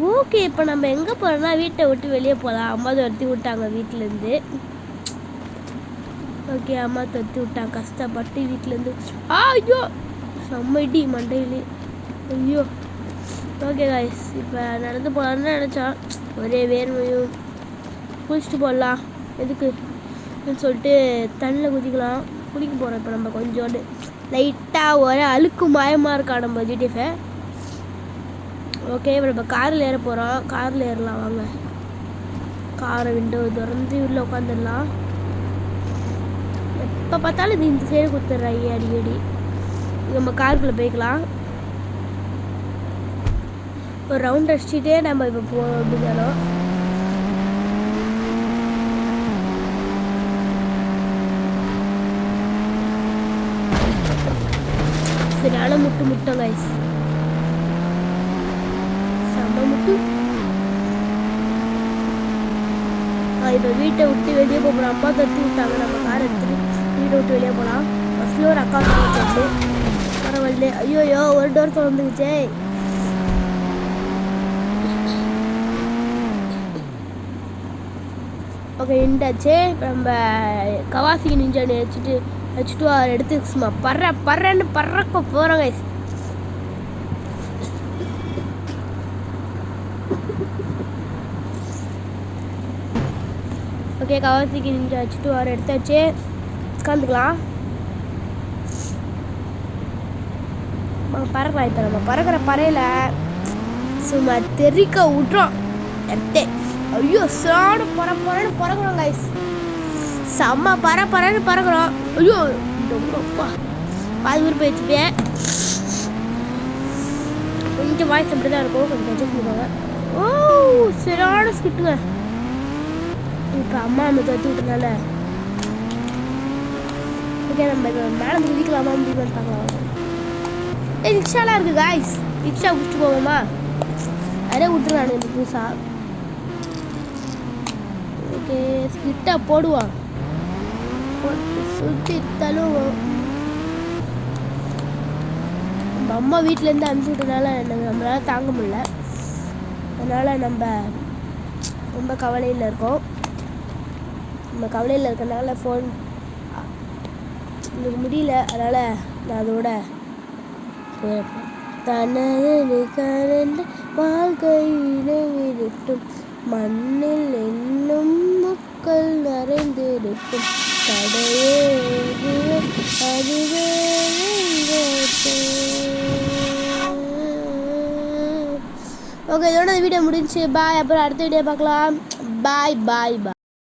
Okay, இப்போ நம்ம எங்கே போகிறோம்னா வீட்டை விட்டு வெளியே போகலாம். அம்மா துரத்தி விட்டாங்க வீட்டிலேருந்து. ஓகே, அம்மா துரத்தி விட்டாங்க கஷ்டப்பட்டு வீட்டிலேருந்து. ஐயோ செம்மடி மண்டையிலே. ஐயோ ஓகே காய்ஸ், இப்போ நடந்து போகலான்னு நினச்சான். ஒரே வேர்வையும். குளிச்சுட்டு போடலாம் எதுக்குன்னு சொல்லிட்டு தண்ணியில் குதிக்கலாம். குளிக்க போகிறோம் இப்போ நம்ம. கொஞ்சோண்டு லைட்டாக ஒரு அழுக்கு மாயமாக இருக்கா நம்ம ஜிடிஎஃபை. ஓகே, இப்போ நம்ம காரில் ஏற போகிறோம். காரில் ஏறலாம் வாங்க. காரை விண்டோ திறந்து உள்ளே உட்காந்துடலாம். எப்போ பார்த்தாலும் இது இந்த சைடு கொடுத்துட்றாங்க அடிக்கடி. நம்ம காருக்குள்ளே போய்க்கலாம். ஒரு ரவுண்ட் அடிச்சுட்டே நம்ம இப்போ போகிறோம். அப்படின்னாலும் சரியான முட்டை கைஸ், செம்ம முட்டு. இப்போ வீட்டை விட்டு வெளியே போகிறோம். அம்மா தட்டி விட்டாங்க. நம்ம காரை எடுத்துட்டு வீட்டை விட்டு வெளியே போகலாம். ஃபஸ்ட்டில் ஒரு அக்கா வந்து பரவாயில்ல. ஐயோயோ ஒரு டோர் திறந்துக்குச்சே. ஓகே நின்றாச்சு. இப்போ நம்ம கவாசிக்கு நிஞ்சானு வச்சுட்டு அவர் எடுத்து சும்மா பறன்னு பறக்க போகிறோம் கைஸ். ஓகே, கவாசிக்கு நிஞ்சா வச்சுட்டு வர எடுத்தாச்சு. உட்காந்துக்கலாம். பறக்கலாம். இப்போ நம்ம பறக்கிற பறையில் சும்மா தெறிக்க விட்றோம் எடுத்தே. ஐயோ சாடு பறன்னு பறக்கிறோம் கைஸ். செம்ம பறன்னு பறக்கிறோம். ஐயோ ரொம்பப்பா பாதி ஊர் போயிடுச்சுப்பேன். கொஞ்சம் வாய்ஸ் அப்படி தான் இருக்கும். கொஞ்சம் அட்ஜஸ்ட் பண்ணுவாங்க. ஓ சரியான ஸ்கிட்டுங்க. இப்போ அம்மா நம்ம தட்டி விட்டனால ஓகே, நம்ம மேலே குதிக்கலாமா முடியுமான்னு பார்க்கலாம். ரிக்ஷாலாம் இருக்குது காய்ஸ். ரிக்ஷா குடிச்சிட்டு போவோமா? நிறைய விட்டுருவானு இந்த புதுசாக. ஓகே ஸ்கிட்டாக போடுவான். சுற்றி தழுவோம். நம்ம அம்மா வீட்டிலேருந்து அனுப்பிச்சி விட்டனால நம்மளால் தாங்க முடியல. அதனால் நம்ம ரொம்ப கவலையில் இருக்கோம். நம்ம கவலையில் இருக்கிறனால ஃபோன் எனக்கு முடியல. அதனால் நான் அதோட தனது கரண்ட் வாழ்க்கையில் இருக்கும் மண்ணில் என்னும் மக்கள் நிறைந்திருக்கும் கடையே அதுவே. ஓகே, இதோட வீடியோ முடிஞ்சு. பாய். அப்புறம் அடுத்த வீடியோ பார்க்கலாம். பாய்.